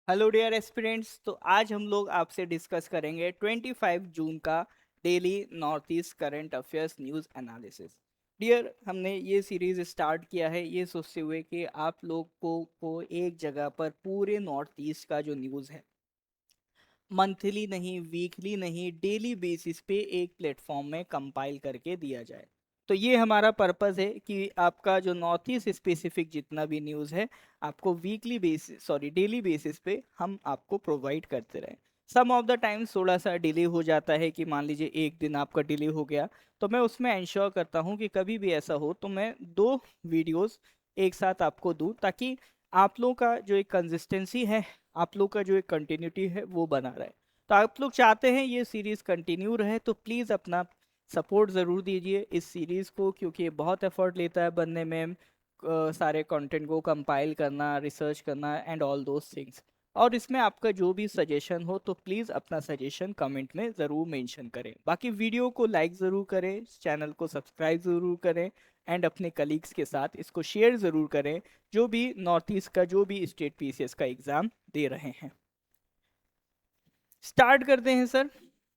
Hello dear aspirants. तो आज हम लोग आपसे डिस्कस करेंगे 25 जून का daily north east current affairs news analysis. Dear, हमने ये सीरीज स्टार्ट किया है ये सोचते हुए कि आप लोग को एक जगह पर पूरे नॉर्थ ईस्ट का जो न्यूज़ है, मंथली नहीं, वीकली नहीं, डेली बेसिस पे एक प्लेटफॉर्म में कंपाइल करके दिया जाए। तो ये हमारा पर्पस है कि आपका जो नॉर्थ ईस्ट स्पेसिफिक जितना भी न्यूज़ है, आपको weekly basis sorry daily basis पे हम आपको प्रोवाइड करते रहें। सम ऑफ द टाइम्स थोड़ा सा डिले हो जाता है कि मान लीजिए एक दिन आपका डिले हो गया, तो मैं उसमें इंश्योर करता हूँ कि कभी भी ऐसा हो तो मैं 2 वीडियोस एक साथ आपको दूँ, ताकि आप लोगों का जो एक कंसिस्टेंसी है, आप लोग का जो एक कंटिन्यूटी है वो बना रहे। तो आप लोग चाहते हैं ये सीरीज़ कंटिन्यू रहे, तो प्लीज़ अपना सपोर्ट ज़रूर दीजिए इस सीरीज़ को, क्योंकि ये बहुत एफर्ट लेता है बनने में, सारे कंटेंट को कंपाइल करना, रिसर्च करना एंड ऑल दोज थिंग्स। और इसमें आपका जो भी सजेशन हो तो प्लीज़ अपना सजेशन कमेंट में ज़रूर मेंशन करें। बाकी वीडियो को लाइक ज़रूर करें, चैनल को सब्सक्राइब ज़रूर करें एंड अपने कलीग्स के साथ इसको शेयर ज़रूर करें, जो भी नॉर्थ ईस्ट का जो भी स्टेट पीसीएस का एग्ज़ाम दे रहे हैं। स्टार्ट करते हैं सर।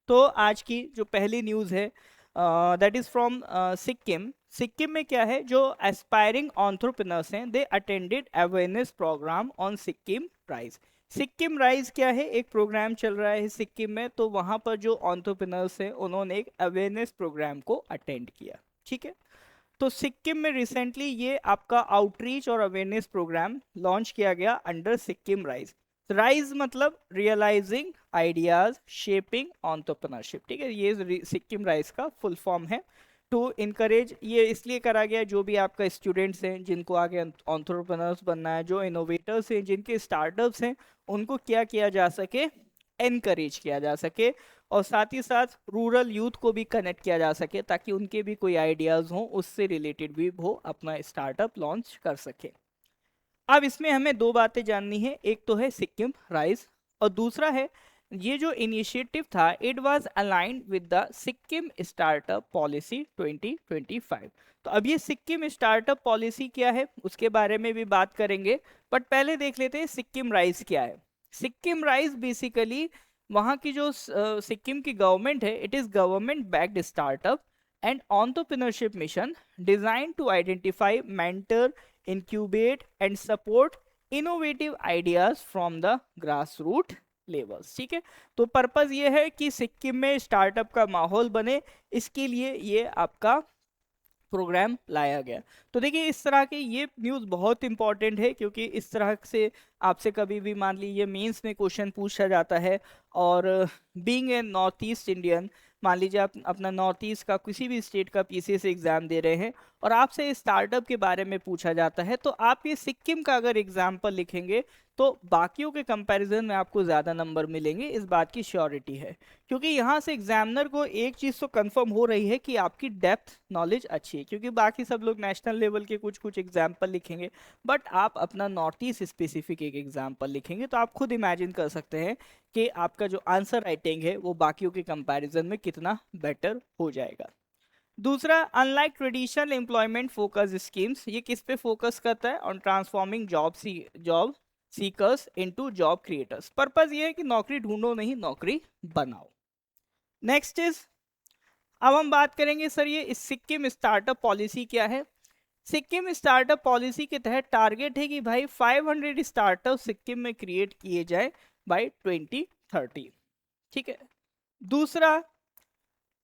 तो आज की जो पहली न्यूज़ है that is from Sikkim. Sikkim में क्या है, जो एस्पायरिंग एंटरप्रेन्योर्स हैं they attended awareness program on Sikkim rise. Sikkim rise क्या है, एक प्रोग्राम चल रहा है सिक्किम में, तो वहाँ पर जो एंटरप्रेन्योर्स हैं उन्होंने एक अवेयरनेस प्रोग्राम को अटेंड किया। ठीक है। तो सिक्किम में रिसेंटली ये आपका आउटरीच और अवेयरनेस प्रोग्राम लॉन्च किया गया अंडर सिक्किम राइज। राइज मतलब रियलाइजिंग आइडियाज शेपिंग एंटरप्रेन्योरशिप। ठीक है, ये सिक्किम राइज का फुल फॉर्म है। टू इनकरेज, ये इसलिए करा गया जो भी आपका स्टूडेंट्स हैं जिनको आगे एंटरप्रेन्योर्स बनना है, जो इनोवेटर्स हैं, जिनके स्टार्टअप्स हैं, उनको क्या किया जा सके, एनकरेज किया जा सके। और साथ ही साथ रूरल यूथ को भी कनेक्ट किया जा सके, ताकि उनके भी कोई आइडियाज़ हों, उससे रिलेटेड भी वो अपना स्टार्टअप लॉन्च कर सके। अब इसमें हमें दो बातें जाननी है, एक तो है सिक्किम राइज और दूसरा है ये जो इनिशिएटिव था, it was aligned with the Sikkim startup policy 2025। तो अब ये सिक्किम स्टार्टअप पॉलिसी क्या है उसके बारे में भी बात करेंगे, बट पहले देख लेते हैं सिक्किम राइज क्या है। सिक्किम राइज बेसिकली वहाँ की जो सिक्किम की गवर्नमेंट है, it is government backed startup and entrepreneurship mission design to identify, mentor, incubate and support innovative ideas from the grassroots levels। ठीक है। तो पर्पस ये है कि सिक्किम में स्टार्टअप का माहौल बने, इसके लिए ये आपका प्रोग्राम लाया गया। तो देखिए, इस तरह के ये न्यूज़ बहुत इंपॉर्टेंट है, क्योंकि इस तरह से आपसे कभी भी मान लीजिए मेंस में क्वेश्चन पूछा जाता है। और being a north east Indian, मान लीजिए आप अपना नॉर्थ ईस्ट का किसी भी स्टेट का पीसीएस एग्जाम दे रहे हैं और आपसे स्टार्टअप के बारे में पूछा जाता है, तो आप ये सिक्किम का अगर एग्जाम्पल लिखेंगे तो बाकियों के कंपैरिजन में आपको ज़्यादा नंबर मिलेंगे, इस बात की श्योरिटी है। क्योंकि यहाँ से एग्जामिनर को एक चीज़ तो कंफर्म हो रही है कि आपकी डेप्थ नॉलेज अच्छी है, क्योंकि बाकी सब लोग नेशनल लेवल के कुछ कुछ एग्जाम्पल लिखेंगे, बट आप अपना नॉर्थ ईस्ट स्पेसिफिक एक एग्जाम्पल लिखेंगे, तो आप खुद इमेजिन कर सकते हैं कि आपका जो आंसर राइटिंग है वो बाकियों के कंपैरिजन में कितना बेटर हो जाएगा। दूसरा, unlike traditional employment focus schemes, ये किस पे फोकस करता है, on transforming job seekers into job creators. Purpose ये है कि नौकरी ढूंढो नहीं, नौकरी बनाओ। नेक्स्ट इज, अब हम बात करेंगे सर ये सिक्किम स्टार्टअप पॉलिसी क्या है। सिक्किम स्टार्टअप पॉलिसी के तहत टारगेट है कि भाई 500 स्टार्टअप सिक्किम में क्रिएट किए जाए बाय 2030। ठीक है। दूसरा,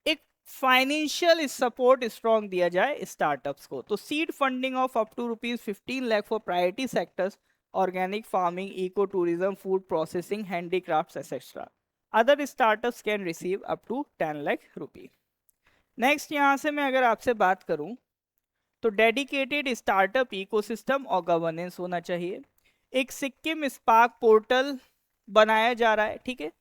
एक फाइनेंशियल सपोर्ट स्ट्रॉन्ग दिया जाए स्टार्टअप्स को, तो seed funding of up to ₹15 lakh for priority sectors, organic farming, eco tourism, food processing, handicrafts etcetera. Other startups can receive up to ₹10 lakh. Next, यहाँ से मैं अगर आपसे बात करूँ तो डेडिकेटेड स्टार्टअप इकोसिस्टम और गवर्नेंस होना चाहिए। एक सिक्किम स्पार्क पोर्टल बनाया जा रहा है। ठीक है।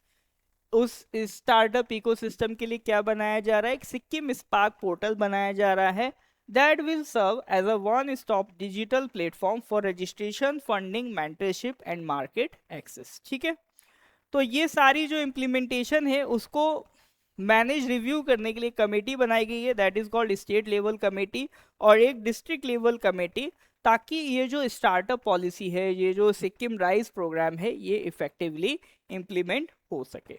उस स्टार्टअप इकोसिस्टम के लिए क्या बनाया जा रहा है, एक सिक्किम स्पार्क पोर्टल बनाया जा रहा है, that will serve as a one stop digital platform for registration, funding, mentorship and market access. ठीक है। तो ये सारी जो इम्प्लीमेंटेशन है उसको मैनेज रिव्यू करने के लिए कमेटी बनाई गई है, that is called state level committee, और एक डिस्ट्रिक्ट लेवल कमेटी, ताकि ये जो स्टार्टअप पॉलिसी है, ये जो सिक्किम राइज प्रोग्राम है, ये इफेक्टिवली इम्प्लीमेंट हो सके।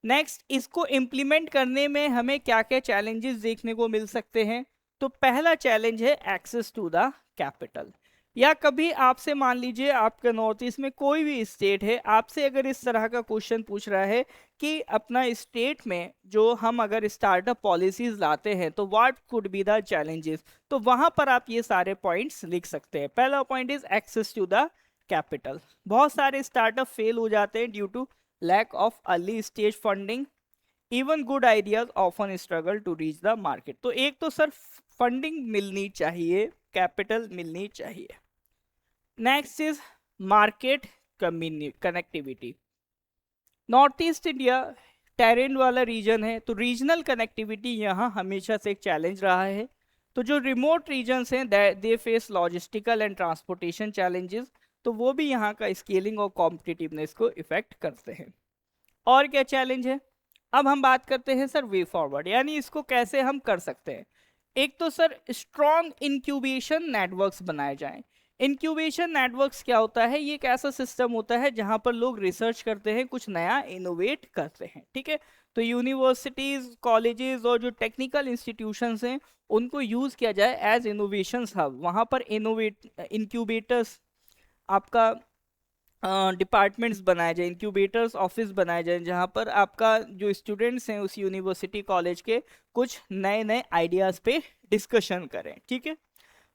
नेक्स्ट, इसको इम्प्लीमेंट करने में हमें क्या क्या चैलेंजेस देखने को मिल सकते हैं? तो पहला चैलेंज है एक्सेस टू द कैपिटल। या कभी आपसे मान लीजिए आपके नॉर्थ ईस्ट में कोई भी स्टेट है, आपसे अगर इस तरह का क्वेश्चन पूछ रहा है कि अपना स्टेट में जो हम अगर स्टार्टअप पॉलिसीज लाते हैं तो what could be the challenges, तो वहां पर आप ये सारे पॉइंट्स लिख सकते हैं। पहला point is access to the capital. बहुत सारे स्टार्टअप फेल हो जाते हैं due to lack of early stage funding, even good ideas often struggle to reach the market। तो एक तो सर फंडिंग मिलनी चाहिए, कैपिटल मिलनी चाहिए। Next is market connectivity. North east India terrain वाला रीजन है, तो रीजनल कनेक्टिविटी यहाँ हमेशा से एक चैलेंज रहा है। तो जो रिमोट रीजन्स हैं they face logistical and transportation challenges, तो वो भी यहाँ का स्केलिंग और कॉम्पिटिटिवनेस को इफेक्ट करते हैं। और क्या चैलेंज है? अब हम बात करते हैं सर वे फॉरवर्ड, यानी इसको कैसे हम कर सकते हैं। एक तो सर स्ट्रॉन्ग इंक्यूबेशन नेटवर्क्स बनाए जाएं। इंक्यूबेशन नेटवर्क्स क्या होता है? ये एक ऐसा सिस्टम होता है जहां पर लोग रिसर्च करते हैं, कुछ नया इनोवेट करते हैं, ठीक है। तो यूनिवर्सिटीज, कॉलेजेस और जो टेक्निकल इंस्टीट्यूशंस हैं उनको यूज किया जाए एज इनोवेशन हब। वहां पर इंक्यूबेटर्स, आपका डिपार्टमेंट्स बनाए जाए, इंक्यूबेटर्स ऑफिस बनाए जाए, जहां पर आपका जो स्टूडेंट्स हैं उस यूनिवर्सिटी कॉलेज के कुछ नए नए आइडियाज़ पे डिस्कशन करें, ठीक है।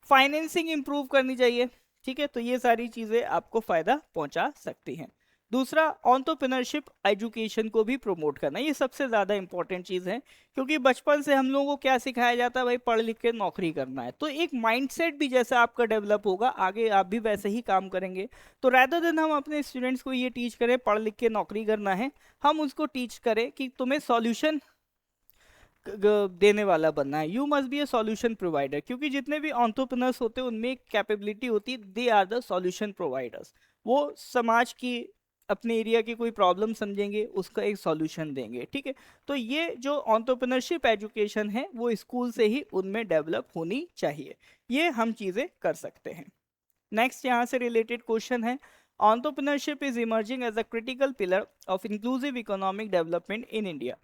फाइनेंसिंग इंप्रूव करनी चाहिए, ठीक है। तो ये सारी चीज़ें आपको फ़ायदा पहुंचा सकती हैं। दूसरा, एंटरप्रेन्योरशिप एजुकेशन को भी प्रमोट करना, ये सबसे ज़्यादा इंपॉर्टेंट चीज़ है, क्योंकि बचपन से हम लोगों को क्या सिखाया जाता है? भाई पढ़ लिख के नौकरी करना है। तो एक माइंडसेट भी जैसा आपका डेवलप होगा, आगे आप भी वैसे ही काम करेंगे। तो रैदर देन हम अपने स्टूडेंट्स को ये टीच करें पढ़ लिख के नौकरी करना है, हम उसको टीच करें कि तुम्हें सॉल्यूशन देने वाला बनना है। You must be A solution provider, क्योंकि जितने भी एंटरप्रेन्योर्स होते हैं उनमें एक कैपेबिलिटी होती है, they are the solution providers. वो समाज की, अपने एरिया की कोई प्रॉब्लम समझेंगे, उसका एक सॉल्यूशन देंगे, ठीक है। तो ये जो एंटरप्रेन्योरशिप एजुकेशन है वो स्कूल से ही उनमें डेवलप होनी चाहिए। ये हम चीज़ें कर सकते हैं। नेक्स्ट यहाँ से रिलेटेड क्वेश्चन है, entrepreneurship is emerging as a critical pillar of inclusive economic development in India,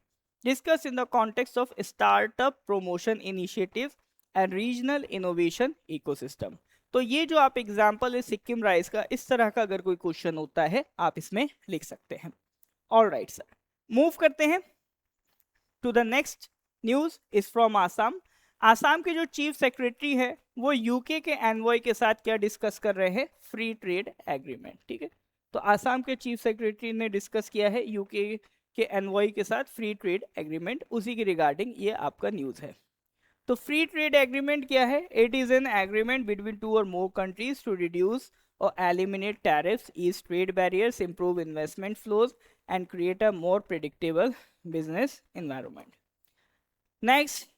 discuss in the context of startup promotion initiatives and regional innovation ecosystem। तो ये जो आप एग्जाम्पल है सिक्किम राइज का, इस तरह का अगर कोई क्वेश्चन होता है आप इसमें लिख सकते हैं। ऑलराइट सर, मूव करते हैं to the next news is from Assam. Assam के जो चीफ सेक्रेटरी है वो यूके के एनवॉय के साथ क्या डिस्कस कर रहे हैं? फ्री ट्रेड एग्रीमेंट, ठीक है। तो आसाम के चीफ सेक्रेटरी ने डिस्कस किया है यूके के एनवॉय के साथ फ्री ट्रेड एग्रीमेंट, उसी के रिगार्डिंग ये आपका न्यूज़ है। तो फ्री ट्रेड एग्रीमेंट क्या है? It is an agreement between two or more countries to reduce और eliminate tariffs, ease trade barriers, improve investment flows and create a more predictable business environment. Next,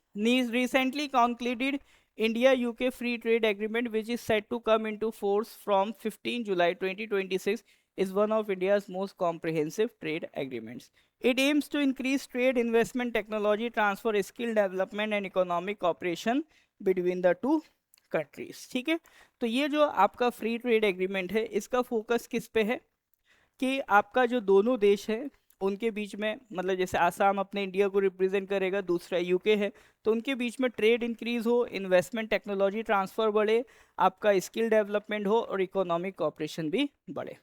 recently concluded India-UK free trade agreement, which is set to come into force from 15 July 2026, is one of India's most comprehensive trade agreements. It aims to increase trade, investment, technology transfer, skill development and economic cooperation between the two countries, ठीक है। तो ये जो आपका free trade agreement है, इसका focus किस पे है कि आपका जो दोनों देश है उनके बीच में, मतलब जैसे आसाम अपने इंडिया को रिप्रेजेंट करेगा, दूसरा यूके है, तो उनके बीच में ट्रेड इंक्रीज हो, इन्वेस्टमेंट, टेक्नोलॉजी ट्रांसफर बढ़े, आपका स्किल डेवलपमेंट हो और इकोनॉमिक कॉपरेशन भी बढ़े।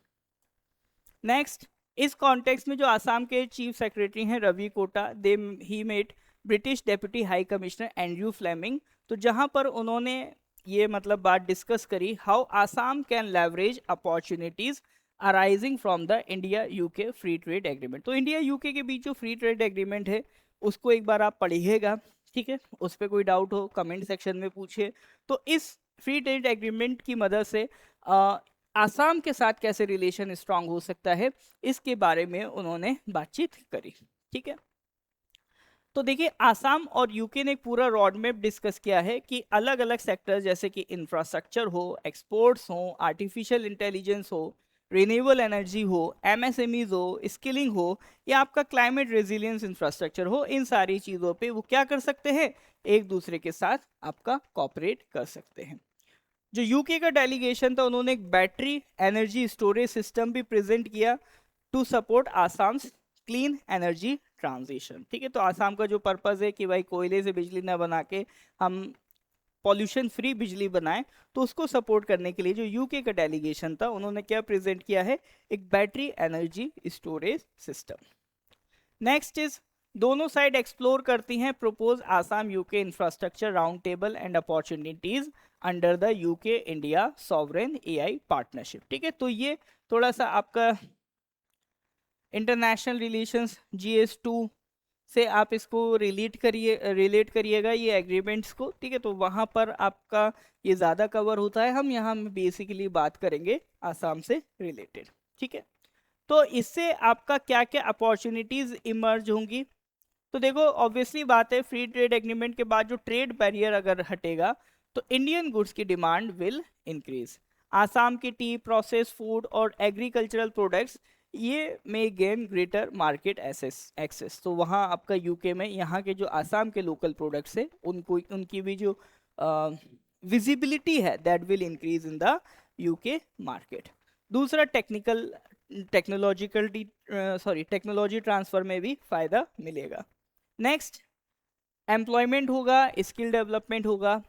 नेक्स्ट, इस कॉन्टेक्स्ट में जो आसाम के चीफ सेक्रेटरी हैं Ravi Kota, they he met British deputy high commissioner Andrew Fleming. तो जहां पर उन्होंने ये मतलब बात डिस्कस करी, how Assam can leverage opportunities arising from the India UK free trade agreement. तो इंडिया यूके के बीच जो फ्री ट्रेड एग्रीमेंट है उसको एक बार आप पढ़िएगा, ठीक है। उस पर कोई डाउट हो कमेंट सेक्शन में पूछिए। तो इस फ्री ट्रेड एग्रीमेंट की मदद से आसाम के साथ कैसे रिलेशन स्ट्रांग हो सकता है, इसके बारे में उन्होंने बातचीत करी, ठीक है। तो देखिए, आसाम और यूके ने एक पूरा रोड मैप डिस्कस किया है कि अलग अलग सेक्टर्स जैसे कि इंफ्रास्ट्रक्चर हो, एक्सपोर्ट्स हो, आर्टिफिशियल इंटेलिजेंस हो, रिन्यूएबल एनर्जी हो, एमएसएमईज हो, स्किलिंग हो, या आपका क्लाइमेट रेजिलियंस इंफ्रास्ट्रक्चर हो, इन सारी चीज़ों पे वो क्या कर सकते हैं? एक दूसरे के साथ आपका कॉपरेट कर सकते हैं। जो यूके का डेलीगेशन था उन्होंने एक बैटरी एनर्जी स्टोरेज सिस्टम भी प्रेजेंट किया to support Assam clean energy transition. ठीक है, तो आसाम का जो पर्पज है कि भाई कोयले से बिजली ना बना के हम पॉल्यूशन फ्री बिजली बनाएं, तो उसको सपोर्ट करने के लिए जो यूके का डेलीगेशन था उन्होंने क्या प्रेजेंट किया है, एक battery energy storage system. Next is दोनों साइड एक्सप्लोर करती हैं propose Assam UK infrastructure round table and opportunities under the UK India sovereign AI partnership. ठीक है, तो ये थोड़ा सा आपका इंटरनेशनल रिलेशंस GS2 से आप इसको रिलेट करिएगा ये एग्रीमेंट्स को। ठीक है, तो वहाँ पर आपका ये ज़्यादा कवर होता है, हम यहाँ बेसिकली बात करेंगे आसाम से रिलेटेड। ठीक है, तो इससे आपका क्या क्या अपॉर्चुनिटीज़ इमर्ज होंगी। तो देखो ऑब्वियसली बात है, फ्री ट्रेड एग्रीमेंट के बाद जो ट्रेड बैरियर अगर हटेगा तो इंडियन गुड्स की डिमांड विल इंक्रीज। आसाम की टी, प्रोसेस फूड और एग्रीकल्चरल प्रोडक्ट्स ये में गेन ग्रेटर मार्केट एक्सेस। तो वहाँ आपका यूके में यहाँ के जो आसाम के लोकल प्रोडक्ट्स है उनको उनकी भी जो विजिबिलिटी है that will increase in the UK market. दूसरा टेक्नोलॉजी ट्रांसफर में भी फायदा मिलेगा। नेक्स्ट एम्प्लॉयमेंट होगा, स्किल डेवलपमेंट होगा,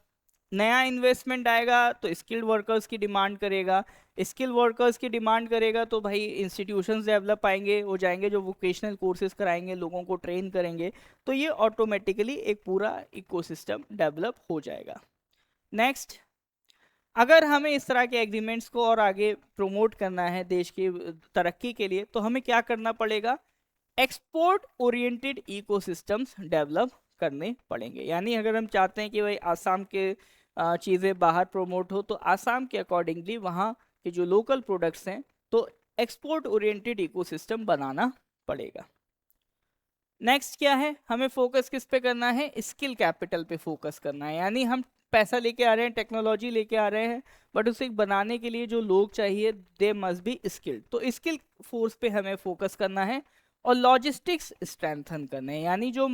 नया इन्वेस्टमेंट आएगा तो स्किल्ड वर्कर्स की डिमांड करेगा, स्किल वर्कर्स की डिमांड करेगा तो भाई इंस्टीट्यूशंस डेवलप आएंगे हो जाएंगे जो वोकेशनल कोर्सेज कराएंगे, लोगों को ट्रेन करेंगे, तो ये ऑटोमेटिकली एक पूरा इकोसिस्टम डेवलप हो जाएगा। नेक्स्ट, अगर हमें इस तरह के एग्रीमेंट्स को और आगे प्रमोट करना है देश की तरक्की के लिए तो हमें क्या करना पड़ेगा, एक्सपोर्ट ओरिएंटेड इकोसिस्टम्स डेवलप करने पड़ेंगे। यानी अगर हम चाहते हैं कि भाई आसाम के चीज़ें बाहर प्रमोट हो तो आसाम के अकॉर्डिंगली वहाँ के जो लोकल प्रोडक्ट्स हैं तो एक्सपोर्ट ओरिएंटेड इकोसिस्टम बनाना पड़ेगा। नेक्स्ट क्या है, हमें फोकस किस पे करना है, स्किल कैपिटल पे फोकस करना है। यानी हम पैसा लेके आ रहे हैं, टेक्नोलॉजी लेके आ रहे हैं, बट उसे बनाने के लिए जो लोग चाहिए दे मस्ट बी स्किल्ड, तो स्किल फोर्स पे हमें फोकस करना है। और लॉजिस्टिक्स स्ट्रेंथन करने हैं, यानी जो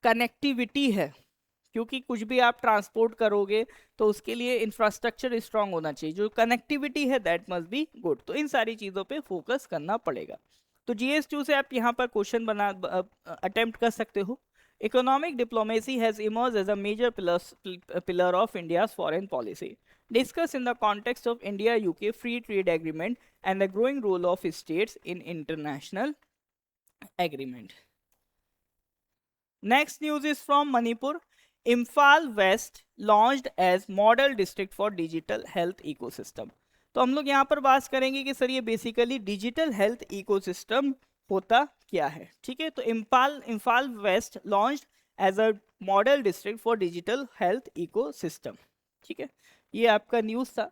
कनेक्टिविटी है, क्योंकि कुछ भी आप ट्रांसपोर्ट करोगे तो उसके लिए इंफ्रास्ट्रक्चर स्ट्रांग होना चाहिए, जो कनेक्टिविटी है दैट मस्ट बी गुड, तो इन सारी चीज़ों पे फोकस करना पड़ेगा। तो GS2 से आप यहाँ पर क्वेश्चन बना अटेम्प्ट कर सकते हो। Economic diplomacy has emerge as a major pillar of India's foreign policy, discuss in the context of India UK free trade agreement and the growing role of states in international agreement. Next news is from Manipur. Imphal West launched as model district for digital health ecosystem. तो हम लोग यहाँ पर बात करेंगे कि sir ये basically digital health ecosystem होता क्या है। ठीक है, तो Imphal west launched as a model district for digital health ecosystem. ठीक है, ये आपका न्यूज़ था।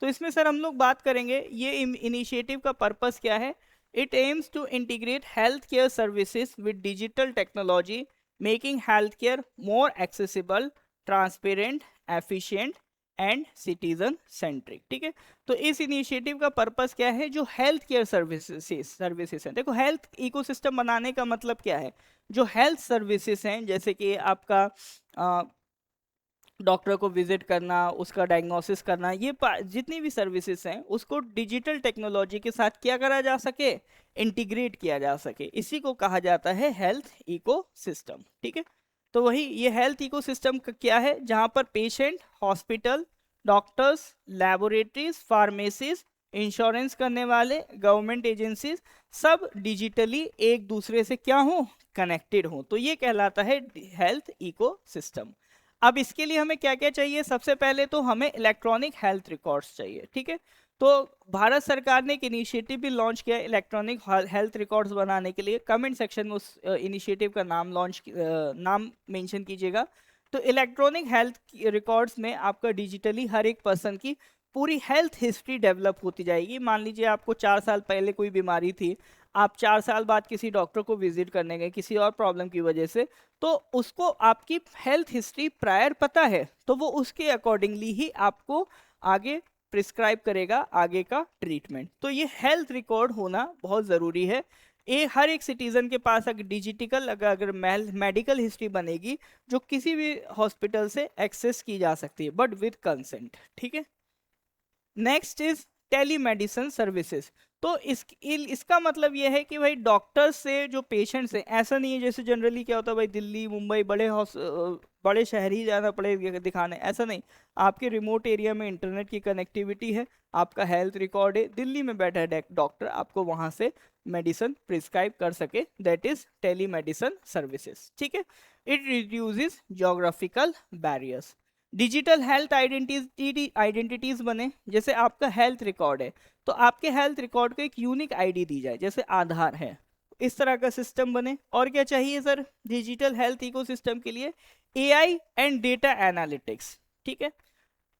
तो इसमें सर हम लोग बात करेंगे ये इनिशिएटिव का पर्पस क्या है। It aims to integrate healthcare services with digital technology, making healthcare more accessible, transparent, efficient and citizen centric। ठीक है, तो इस इनिशिएटिव का पर्पस क्या है, जो हेल्थ केयर सर्विसेज हैं, देखो हेल्थ इकोसिस्टम बनाने का मतलब क्या है, जो हेल्थ सर्विसेज हैं जैसे कि आपका डॉक्टर को विजिट करना, उसका डायग्नोसिस करना, ये जितनी भी सर्विसेज हैं उसको डिजिटल टेक्नोलॉजी के साथ क्या करा जा सके, इंटीग्रेट किया जा सके, इसी को कहा जाता है हेल्थ इकोसिस्टम। ठीक है, तो वही ये हेल्थ इकोसिस्टम क्या है, जहाँ पर patient, hospital, doctors, laboratories, pharmacies, insurance करने वाले, गवर्नमेंट एजेंसीज सब डिजिटली एक दूसरे से क्या हो, कनेक्टेड हो, तो ये कहलाता है हेल्थ इकोसिस्टम। अब इसके लिए हमें क्या क्या चाहिए, सबसे पहले तो हमें इलेक्ट्रॉनिक हेल्थ रिकॉर्ड्स चाहिए। ठीक है, तो भारत सरकार ने एक इनिशिएटिव भी लॉन्च किया इलेक्ट्रॉनिक हेल्थ रिकॉर्ड्स बनाने के लिए। कमेंट सेक्शन में उस इनिशिएटिव का नाम मेंशन कीजिएगा। तो इलेक्ट्रॉनिक हेल्थ रिकॉर्ड्स में आपका डिजिटली हर एक पर्सन की पूरी हेल्थ हिस्ट्री डेवलप होती जाएगी। मान लीजिए आपको 4 साल पहले कोई बीमारी थी, आप 4 साल बाद किसी डॉक्टर को विजिट करने गए किसी और प्रॉब्लम की वजह से, तो उसको आपकी हेल्थ हिस्ट्री प्रायर पता है, तो वो उसके अकॉर्डिंगली ही आपको आगे प्रिस्क्राइब करेगा आगे का ट्रीटमेंट। तो ये हेल्थ रिकॉर्ड होना बहुत ज़रूरी है। हर एक सिटीजन के पास अगर डिजिटल अगर मेडिकल हिस्ट्री बनेगी जो किसी भी हॉस्पिटल से एक्सेस की जा सकती है बट विद कंसेंट, ठीक है। Next is telemedicine services. तो इसका मतलब यह है कि भाई डॉक्टर्स से जो पेशेंट्स हैं, ऐसा नहीं है जैसे जनरली क्या होता है भाई दिल्ली मुंबई बड़े शहर ही जाना पड़ेगा दिखाने, ऐसा नहीं। आपके रिमोट एरिया में इंटरनेट की कनेक्टिविटी है, आपका हेल्थ रिकॉर्ड है, दिल्ली में बैठा है डॉक्टर आपको वहां से मेडिसिन प्रिस्क्राइब कर सके, दैट इज टेलीमेडिसिन सर्विसेज, ठीक है। It reduces geographical barriers. Digital health identities बने, जैसे आपका हेल्थ रिकॉर्ड है तो आपके हेल्थ रिकॉर्ड को एक यूनिक आईडी दी जाए जैसे आधार है, इस तरह का सिस्टम बने। और क्या चाहिए सर डिजिटल हेल्थ इकोसिस्टम के लिए? एआई एंड डेटा एनालिटिक्स, ठीक है।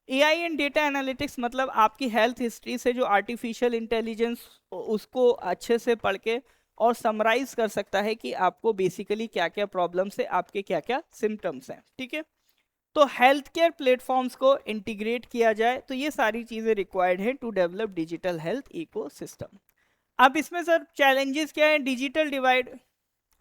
एआई एंड डेटा एनालिटिक्स मतलब आपकी हेल्थ हिस्ट्री से जो आर्टिफिशियल इंटेलिजेंस उसको अच्छे से पढ़ के और समराइज कर सकता है कि आपको बेसिकली क्या क्या प्रॉब्लम्स है, आपके क्या क्या सिम्टम्स हैं, ठीक है। तो हेल्थ केयर प्लेटफॉर्म्स को इंटीग्रेट किया जाए, तो ये सारी चीजें रिक्वायर्ड है to develop digital health ecosystem. अब इसमें सर चैलेंजेस क्या है? डिजिटल डिवाइड,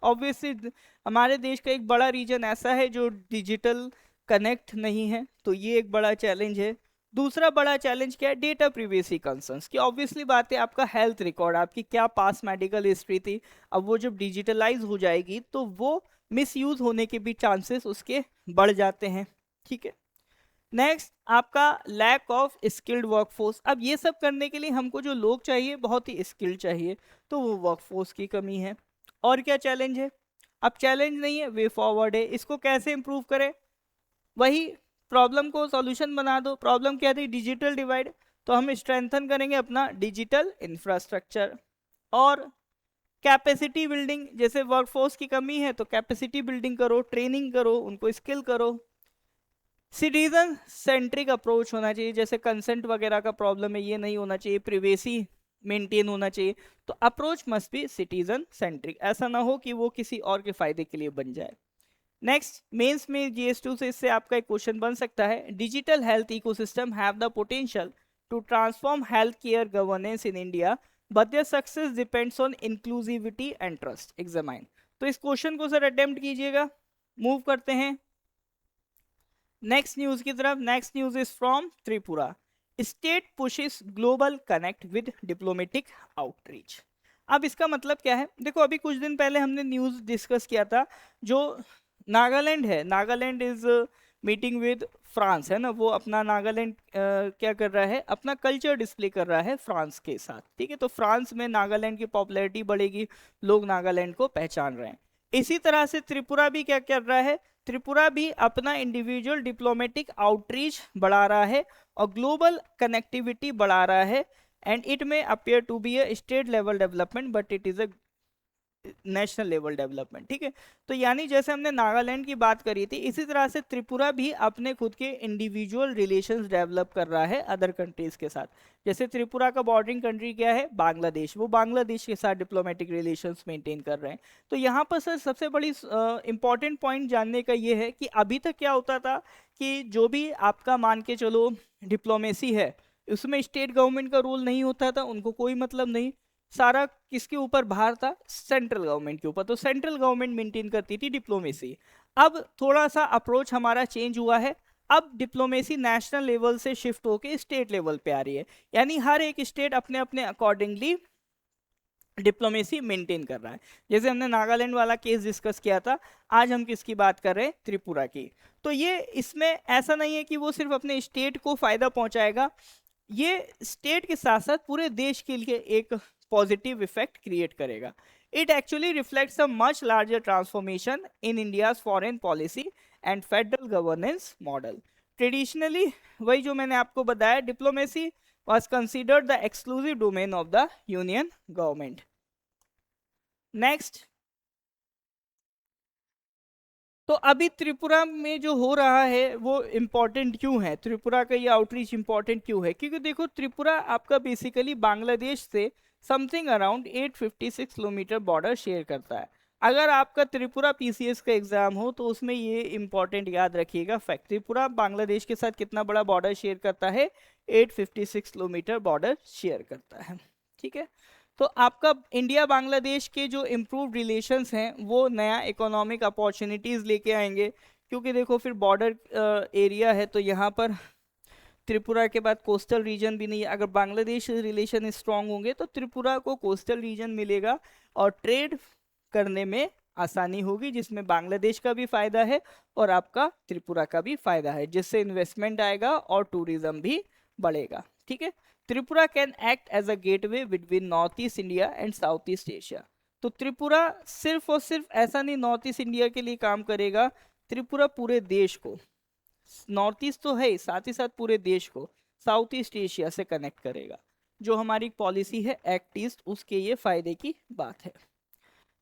ऑब्वियसली हमारे देश का एक बड़ा रीजन ऐसा है जो डिजिटल कनेक्ट नहीं है, तो ये एक बड़ा चैलेंज है। दूसरा बड़ा चैलेंज क्या है? डेटा प्रिवेसी कंसर्न्स, कि ऑब्वियसली बात है आपका हेल्थ रिकॉर्ड, आपकी क्या पास मेडिकल हिस्ट्री थी, अब वो जब डिजिटलाइज हो जाएगी तो वो मिसयूज होने के भी चांसेस उसके बढ़ जाते हैं, ठीक है। नेक्स्ट आपका लैक ऑफ स्किल्ड वर्कफोर्स। अब ये सब करने के लिए हमको जो लोग चाहिए बहुत ही स्किल्ड चाहिए, तो वो वर्कफोर्स की कमी है। और क्या चैलेंज है? अब चैलेंज नहीं है, वे फॉरवर्ड है, इसको कैसे इंप्रूव करें? वही प्रॉब्लम को सॉल्यूशन बना दो। प्रॉब्लम क्या थी? डिजिटल डिवाइड, तो हम स्ट्रेंथन करेंगे अपना डिजिटल इंफ्रास्ट्रक्चर। और कैपेसिटी बिल्डिंग, जैसे वर्कफोर्स की कमी है तो कैपेसिटी बिल्डिंग करो, ट्रेनिंग करो, उनको स्किल करो। सिटीजन सेंट्रिक अप्रोच होना चाहिए, जैसे कंसेंट वगैरह का प्रॉब्लम है ये नहीं होना चाहिए, प्रिवेसी मेंटेन होना चाहिए। तो approach must be citizen centric, ऐसा ना हो कि वो किसी और के फायदे के लिए बन जाए। नेक्स्ट मेंस में GS2 से इससे आपका एक क्वेश्चन बन सकता है, digital health ecosystem have the potential to transform health care governance in India but their success depends on inclusivity and trust. Examine, तो इस क्वेश्चन को सर अटेम्प्ट कीजिएगा। मूव करते हैं नेक्स्ट न्यूज की तरफ। Next news is from Tripura, state pushes global connect with diplomatic outreach. अब इसका मतलब क्या है? देखो अभी कुछ दिन पहले हमने न्यूज डिस्कस किया था, जो नागालैंड है, Nagaland is meeting with France, है ना, वो अपना नागालैंड क्या कर रहा है, अपना कल्चर डिस्प्ले कर रहा है फ्रांस के साथ, ठीक है। तो फ्रांस में नागालैंड की पॉपुलैरिटी बढ़ेगी, लोग नागालैंड को पहचान रहे हैं। इसी तरह से त्रिपुरा भी क्या कर रहा है? त्रिपुरा भी अपना इंडिविजुअल डिप्लोमेटिक आउटरीच बढ़ा रहा है और ग्लोबल कनेक्टिविटी बढ़ा रहा है। And it may appear to be a state level development but it is a national level development, ठीक है। तो यानी जैसे हमने नागालैंड की बात करी थी, इसी तरह से त्रिपुरा भी अपने खुद के इंडिविजुअल रिलेशंस डेवलप कर रहा है अदर कंट्रीज के साथ। जैसे त्रिपुरा का बॉर्डरिंग कंट्री क्या है? बांग्लादेश, वो बांग्लादेश के साथ डिप्लोमेटिक रिलेशंस मेंटेन कर रहे हैं। तो यहाँ पर सर सबसे बड़ी इंपॉर्टेंट पॉइंट जानने का ये है कि अभी तक क्या होता था कि जो भी आपका मान के चलो डिप्लोमेसी है उसमें स्टेट गवर्नमेंट का रोल नहीं होता था, उनको कोई मतलब नहीं, सारा किसके ऊपर भार था? सेंट्रल गवर्नमेंट के ऊपर। तो सेंट्रल गवर्नमेंट मेंटेन करती थी डिप्लोमेसी। अब थोड़ा सा अप्रोच हमारा चेंज हुआ है, अब डिप्लोमेसी नेशनल लेवल से शिफ्ट होके स्टेट लेवल पे आ रही है, यानी हर एक स्टेट अपने अपने अकॉर्डिंगली डिप्लोमेसी मेंटेन कर रहा है। जैसे हमने नागालैंड वाला केस डिस्कस किया था, आज हम किसकी बात कर रहे हैं? त्रिपुरा की। तो ये इसमें ऐसा नहीं है कि वो सिर्फ अपने स्टेट को फायदा पहुंचाएगा, ये स्टेट के साथ साथ पूरे देश के लिए एक पॉजिटिव इफेक्ट क्रिएट करेगा। It actually reflects a much larger transformation in India's foreign policy and federal governance model. Traditionally वही जो मैंने आपको बताया, diplomacy was considered the exclusive domain of the union government. Next, तो अभी त्रिपुरा में जो हो रहा है वो इम्पोर्टेंट क्यों है? त्रिपुरा का ये आउटरीच इम्पोर्टेंट क्यों है? क्योंकि देखो त्रिपुरा आपका बेसिकली बांग्लादेश से something around 856 kilometre border share करता है। अगर आपका त्रिपुरा PCS का एग्जाम हो तो उसमें ये इम्पोर्टेंट याद रखिएगा फैक्ट, त्रिपुरा बांग्लादेश के साथ कितना बड़ा बॉर्डर शेयर करता है? 856 किलोमीटर बॉर्डर शेयर करता है, ठीक है। तो आपका इंडिया बांग्लादेश के जो इम्प्रूव्ड रिलेशंस हैं वो नया इकोनॉमिक अपॉर्चुनिटीज़ लेके आएंगे, क्योंकि देखो फिर बॉर्डर एरिया है, तो यहाँ पर त्रिपुरा के बाद कोस्टल रीजन भी नहीं है। अगर बांग्लादेश से रिलेशन स्ट्रांग होंगे तो त्रिपुरा को कोस्टल रीजन मिलेगा और ट्रेड करने में आसानी होगी, जिसमें बांग्लादेश का भी फायदा है और आपका त्रिपुरा का भी फायदा है, जिससे इन्वेस्टमेंट आएगा और टूरिज्म भी बढ़ेगा। ठीक है। Tripura can act as a gateway between north east India and south east Asia. तो त्रिपुरा सिर्फ और सिर्फ ऐसा नहीं नॉर्थ ईस्ट इंडिया के लिए काम करेगा, त्रिपुरा पूरे देश को, नॉर्थ ईस्ट तो है साथ ही साथ पूरे देश को साउथ ईस्ट एशिया से कनेक्ट करेगा। जो हमारी पॉलिसी है एक्ट ईस्ट, उसके ये फायदे की बात है।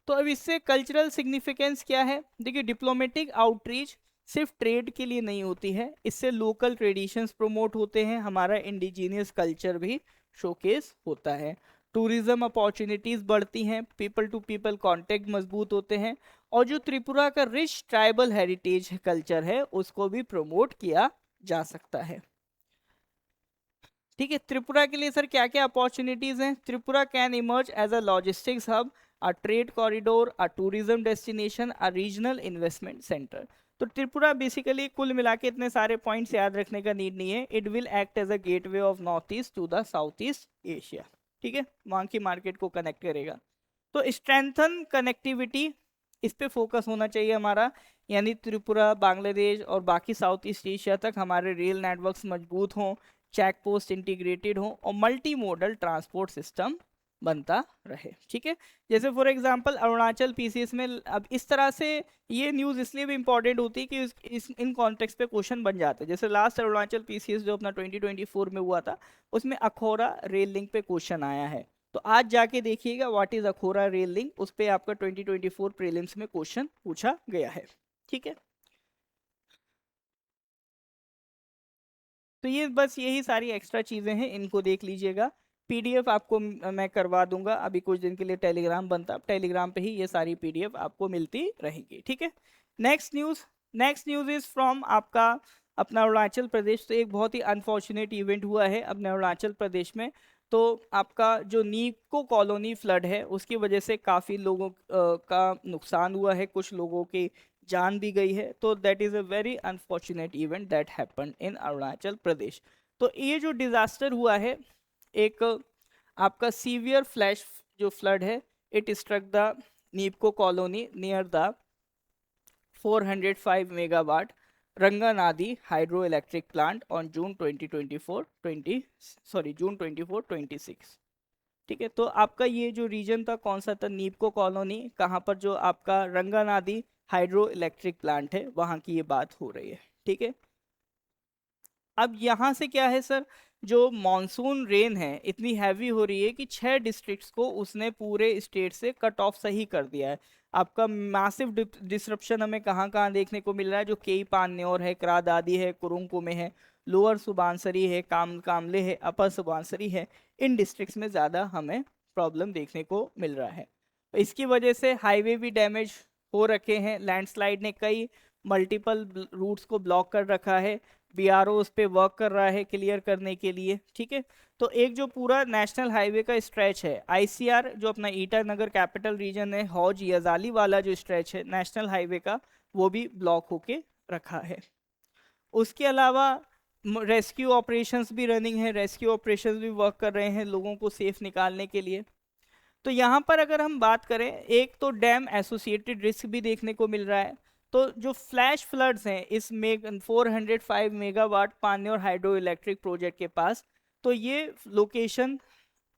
तो अब इससे कल्चरल सिग्निफिकेंस क्या है? देखिए, डिप्लोमेटिक आउटरीच सिर्फ ट्रेड के लिए नहीं होती है, इससे लोकल ट्रेडिशंस प्रमोट होते हैं, हमारा इंडिजीनियस कल्चर भी शोकेस होता है, टूरिज्म अपॉर्चुनिटीज़ बढ़ती हैं, पीपल टू पीपल कांटेक्ट मजबूत होते हैं, और जो त्रिपुरा का रिच ट्राइबल हेरिटेज कल्चर है उसको भी प्रमोट किया जा सकता है। ठीक है। त्रिपुरा के लिए सर क्या क्या अपॉर्चुनिटीज़ हैं? Tripura can emerge as a logistics hub, a trade corridor, a tourism destination, a regional investment center। तो त्रिपुरा बेसिकली कुल मिला के इतने सारे पॉइंट्स याद रखने का नीड नहीं है, it will act as a gateway of north east to the south east Asia. ठीक है, वहाँ की मार्केट को कनेक्ट करेगा। तो स्ट्रेंथन कनेक्टिविटी, इस पे फोकस होना चाहिए हमारा, यानी त्रिपुरा, बांग्लादेश और बाकी साउथ ईस्ट एशिया तक हमारे रेल नेटवर्क्स मजबूत हों, चेक पोस्ट इंटीग्रेटेड हों और मल्टी मोडल ट्रांसपोर्ट सिस्टम बनता रहे। ठीक है। जैसे फॉर एग्जांपल अरुणाचल पीसीएस में, अब इस तरह से ये न्यूज़ इसलिए भी इंपॉर्टेंट होती है कि इन कॉन्टेक्स्ट पे क्वेश्चन बन जाते हैं। जैसे लास्ट अरुणाचल पीसीएस जो अपना 2024 में हुआ था, उसमें अखौरा रेल लिंक पे क्वेश्चन आया है। तो आज जाके देखिएगा what is Akhaura rail link, उस पर आपका 2024 प्रीलिम्स में क्वेश्चन पूछा गया है। ठीक है। तो ये बस यही सारी एक्स्ट्रा चीज़ें हैं, इनको देख लीजिएगा। पीडीएफ आपको मैं करवा दूंगा, अभी कुछ दिन के लिए टेलीग्राम बनता है, टेलीग्राम पे ही ये सारी पीडीएफ आपको मिलती रहेगी। ठीक है। नेक्स्ट न्यूज़ इज़ फ्रॉम आपका अपना अरुणाचल प्रदेश। तो एक बहुत ही अनफॉर्चुनेट इवेंट हुआ है अपने अरुणाचल प्रदेश में। तो आपका जो नीको कॉलोनी फ्लड है उसकी वजह से काफ़ी लोगों का नुकसान हुआ है, कुछ लोगों की जान भी गई है। तो that is a very unfortunate event that happen in Arunachal Pradesh. तो ये जो डिज़ास्टर हुआ है, एक आपका सीवियर फ्लैश जो फ्लड है, it struck the NEEPCO colony near the 405 megawatt Ranganadi hydro electric plant on June 26। ठीक है। तो आपका ये जो रीजन था कौन सा था? नीपको कॉलोनी, कहाँ पर जो आपका रंगानादी हाइड्रो इलेक्ट्रिक प्लांट है वहाँ की ये बात हो रही है। ठीक है। अब यहाँ से क्या है सर, जो मॉनसून रेन है इतनी हैवी हो रही है कि 6 डिस्ट्रिक्ट्स को उसने पूरे स्टेट से कट ऑफ सही कर दिया है। आपका मैसिव डिसरप्शन हमें कहाँ कहाँ देखने को मिल रहा है? जो केई पान्योर है, क्रादादी है, कुरुंको में है, लोअर सुबानसरी है, कामले है, अपर सुबानसरी है, इन डिस्ट्रिक्ट्स में ज़्यादा हमें प्रॉब्लम देखने को मिल रहा है। इसकी वजह से हाईवे भी डैमेज हो रखे हैं, लैंडस्लाइड ने कई मल्टीपल रूट्स को ब्लॉक कर रखा है, बीआरओ उस पर वर्क कर रहा है क्लियर करने के लिए। ठीक है। तो एक जो पूरा नेशनल हाईवे का स्ट्रेच है, आईसीआर जो अपना ईटानगर कैपिटल रीजन है, हौज यजाली वाला जो स्ट्रेच है नेशनल हाईवे का, वो भी ब्लॉक होके रखा है। उसके अलावा रेस्क्यू ऑपरेशंस भी रनिंग है, रेस्क्यू ऑपरेशंस भी वर्क कर रहे हैं लोगों को सेफ निकालने के लिए। तो यहाँ पर अगर हम बात करें, एक तो डैम एसोसिएटेड रिस्क भी देखने को मिल रहा है। तो जो फ्लैश फ्लड्स हैं इस 405 मेगावाट पान्योर हाइड्रो इलेक्ट्रिक प्रोजेक्ट के पास, तो ये location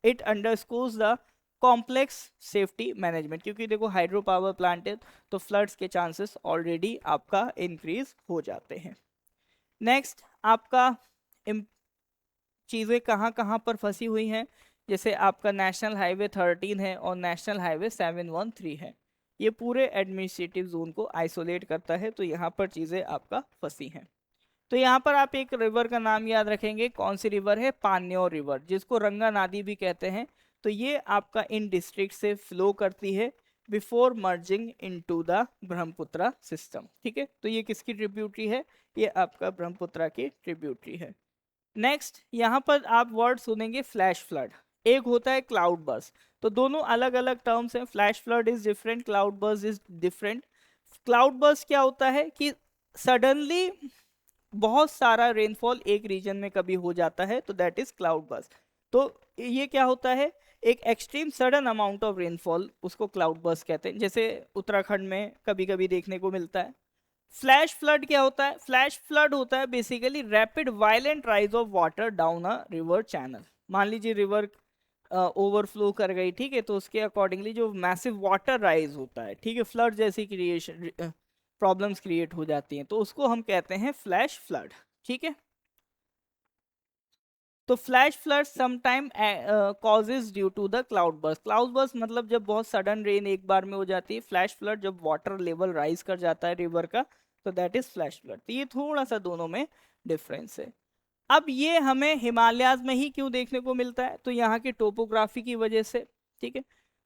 it underscores the complex safety management, क्योंकि देखो हाइड्रो पावर प्लांट है तो फ्लड्स के चांसेस ऑलरेडी आपका इंक्रीज हो जाते हैं। नेक्स्ट आपका चीज़ें कहाँ कहाँ पर फंसी हुई हैं? जैसे आपका नेशनल हाईवे 13 है और नेशनल हाईवे 713 है, ये पूरे एडमिनिस्ट्रेटिव जोन को आइसोलेट करता है, तो यहाँ पर चीज़ें आपका फंसी हैं। तो यहाँ पर आप एक रिवर का नाम याद रखेंगे, कौन सी रिवर है? पान्योर रिवर, जिसको रंगा नदी भी कहते हैं। तो ये आपका इन डिस्ट्रिक्ट से फ्लो करती है before merging into the Brahmaputra system. ठीक है। तो ये किसकी ट्रिब्यूटरी है? ये आपका ब्रह्मपुत्रा की ट्रिब्यूटरी है। नेक्स्ट यहाँ पर आप वर्ड सुनेंगे फ्लैश फ्लड। एक होता है क्लाउड बर्स्ट। तो दोनों अलग अलग टर्म्स हैं, flash flood is different, cloud burst is different. Cloud burst क्या होता है कि सडनली बहुत सारा रेनफॉल एक रीजन में कभी हो जाता है, तो दैट इज क्लाउड बर्स्ट। तो ये क्या होता है, एक extreme sudden amount of rainfall, उसको क्लाउड बर्स्ट कहते हैं, जैसे उत्तराखंड में कभी कभी देखने को मिलता है। फ्लैश फ्लड क्या होता है, फ्लैश फ्लड होता है basically rapid violent rise of water down a river channel. मान लीजिए रिवर ओवरफ्लो कर गई, ठीक है, तो उसके अकॉर्डिंगली जो मैसिव वाटर राइज होता है, ठीक है, फ्लड जैसी क्रिएशन प्रॉब्लम्स क्रिएट हो जाती हैं, तो उसको हम कहते हैं फ्लैश फ्लड, ठीक है। तो flash flood sometime causes due to the cloud burst. Cloud burst मतलब जब बहुत सडन रेन एक बार में हो जाती है, फ्लैश फ्लड जब वाटर लेवल राइज कर जाता है रिवर का, तो दैट इज फ्लैश फ्लड। तो ये थोड़ा सा दोनों में डिफरेंस है। अब ये हमें हिमालयाज में ही क्यों देखने को मिलता है, तो यहाँ की टोपोग्राफी की वजह से, ठीक है।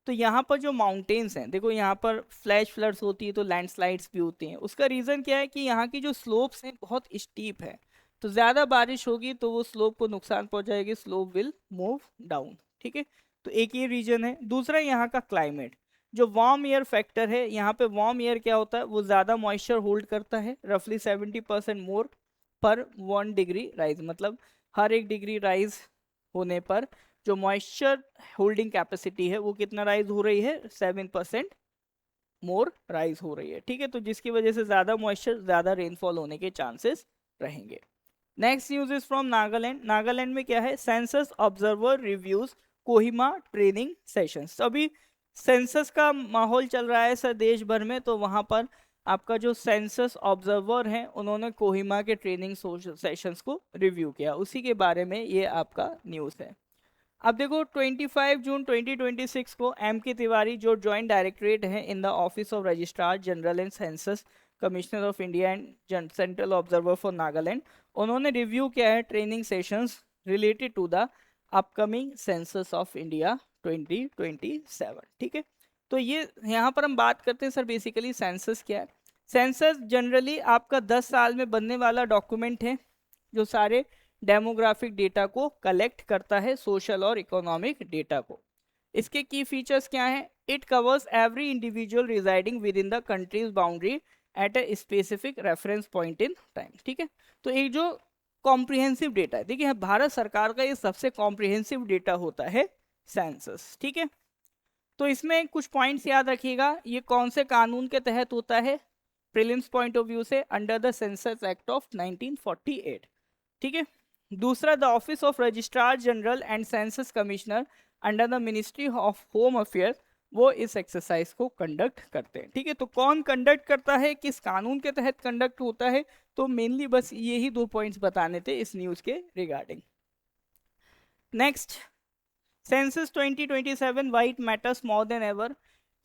तो यहाँ पर जो माउंटेन्स हैं, देखो यहाँ पर फ्लैश फ्लड्स होती है तो लैंडस्लाइड्स भी होती हैं। उसका रीज़न क्या है कि यहाँ की जो स्लोप्स हैं बहुत स्टीप है, तो ज़्यादा बारिश होगी तो वो स्लोप को नुकसान पहुंचाएगी, स्लोप विल मूव डाउन, ठीक है। तो एक ये रीजन है। दूसरा यहाँ का क्लाइमेट, जो वार्म एयर फैक्टर है, यहाँ पे वार्म एयर क्या होता है, वो ज़्यादा मॉइस्चर होल्ड करता है, रफली 70% मोर पर 1 डिग्री राइज, मतलब हर 1 डिग्री राइज होने पर जो मॉइस्चर होल्डिंग कैपेसिटी है वो कितना राइज हो रही है, 7% मोर राइज हो रही है, ठीक है। तो जिसकी वजह से ज़्यादा मॉइस्चर, ज़्यादा रेनफॉल होने के चांसेस रहेंगे। Next news is from Nagaland. Nagaland में क्या है, census observer reviews Kohima training sessions. अभी सेंसस का माहौल चल रहा है सर देश भर में, तो वहां पर आपका जो सेंसस ऑब्जर्वर हैं उन्होंने कोहिमा के ट्रेनिंग सेशंस को रिव्यू किया, उसी के बारे में ये आपका न्यूज़ है। अब देखो 25 जून 2026 को एम के तिवारी जो जॉइंट डायरेक्टरेट हैं in the office of registrar general and census commissioner of India and central observer for Nagaland, उन्होंने रिव्यू किया है training sessions related to the upcoming census of India 2027, ठीक है। तो ये यहाँ पर हम बात करते हैं सर बेसिकली सेंसस क्या है। सेंसस जनरली आपका 10 साल में बनने वाला डॉक्यूमेंट है, जो सारे डेमोग्राफिक डेटा को कलेक्ट करता है, सोशल और इकोनॉमिक डेटा को। इसके की फीचर्स क्या हैं, it covers every individual residing with in the countries boundary at a specific reference point in time, ठीक है। तो एक जो कॉम्प्रिहेंसिव डेटा है, देखिए भारत सरकार का ये सबसे कॉम्प्रिहेंसिव डेटा होता है सेंसस, ठीक है। तो इसमें कुछ पॉइंट्स याद रखिएगा, ये कौन से कानून के तहत होता है, प्रीलिम्स पॉइंट ऑफ व्यू से under the census act of 1948, ठीक है। दूसरा, the office of registrar general and census commissioner under the ministry of home affairs, वो इस एक्सरसाइज को कंडक्ट करते हैं, ठीक है। तो कौन कंडक्ट करता है, किस कानून के तहत कंडक्ट होता है, तो मेनली बस यही 2 पॉइंट्स बताने थे इस न्यूज के regarding. Next, census 2027 white matters more than ever.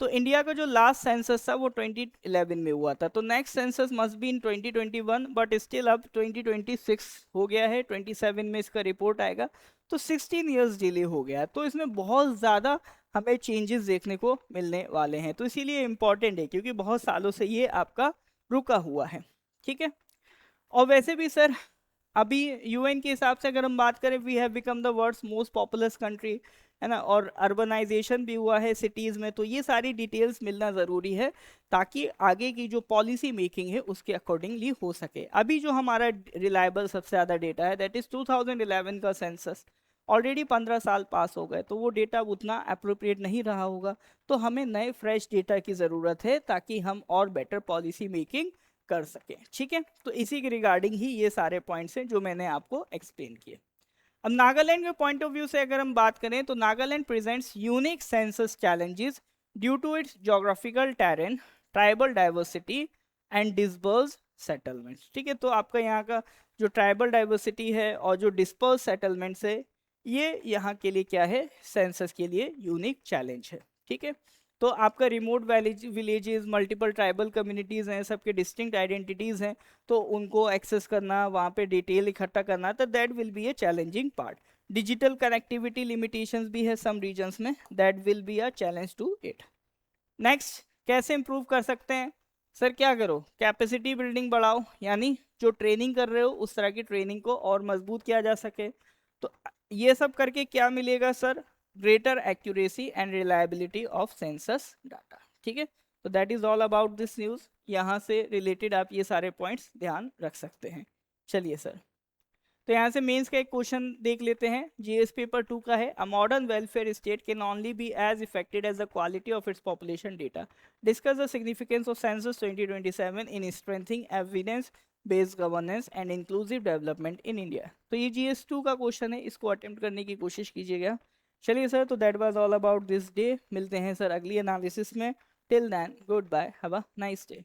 तो इंडिया का जो लास्ट सेंसस था वो 2011 में हुआ था, तो next census must be in 2021, but still अब 2026 हो गया है, 27 में इसका रिपोर्ट आएगा, तो 16 इयर्स डिले हो गया है। तो इसमें बहुत ज़्यादा हमें चेंजेस देखने को मिलने वाले हैं, तो इसीलिए इम्पॉर्टेंट है क्योंकि बहुत सालों से ये आपका रुका हुआ है, ठीक है। और वैसे भी सर अभी यूएन के हिसाब से अगर हम बात करें, we have become the world's most populous country, है ना, और अर्बनाइजेशन भी हुआ है सिटीज़ में, तो ये सारी डिटेल्स मिलना ज़रूरी है ताकि आगे की जो पॉलिसी मेकिंग है उसके अकॉर्डिंगली हो सके। अभी जो हमारा रिलायबल सबसे ज़्यादा डेटा है दैट इज़ 2011 का सेंसस, ऑलरेडी 15 साल पास हो गए, तो वो डेटा उतना अप्रोप्रिएट नहीं रहा होगा, तो हमें नए फ्रेश डेटा की ज़रूरत है ताकि हम और बेटर पॉलिसी मेकिंग कर सकें, ठीक है। तो इसी के रिगार्डिंग ही ये सारे पॉइंट्स हैं जो मैंने आपको एक्सप्लेन किए। अब नागालैंड के पॉइंट ऑफ व्यू से अगर हम बात करें तो Nagaland presents unique census challenges due to its geographical terrain, tribal diversity and disperse settlements, ठीक है। तो आपका यहाँ का जो ट्राइबल डाइवर्सिटी है और जो डिस्पर्स सेटलमेंट्स है, ये यहाँ के लिए क्या है, सेंसस के लिए यूनिक चैलेंज है, ठीक है। तो आपका remote villages, multiple tribal communities हैं, सबके डिस्टिंक्ट आइडेंटिटीज़ हैं, तो उनको एक्सेस करना, वहाँ पे डिटेल इकट्ठा करना, तो that will be a challenging part. Digital connectivity limitations भी है सम रीजन्स में, that will be a challenge to it. Next, कैसे इंप्रूव कर सकते हैं सर, क्या करो, कैपेसिटी बिल्डिंग बढ़ाओ, यानी जो ट्रेनिंग कर रहे हो उस तरह की ट्रेनिंग को और मजबूत किया जा सके। तो ये सब करके क्या मिलेगा sir, greater accuracy and reliability of census data। ठीक है, तो that is all about this news. यहाँ से रिलेटेड आप ये सारे पॉइंट्स ध्यान रख सकते हैं। चलिए सर, तो यहाँ से मेंस का एक क्वेश्चन देख लेते हैं, जीएस पेपर 2 का है। A modern welfare state can only be as effective as the quality of its population data. Discuss the significance of census 2027 in strengthening evidence based governance and inclusive development in India. तो ये GS 2 का question है, इसको attempt करने की कोशिश कीजिएगा। चलिए सर, तो that was all about this day. मिलते हैं सर अगली एनालिसिस में। Till then good bye, have a nice day.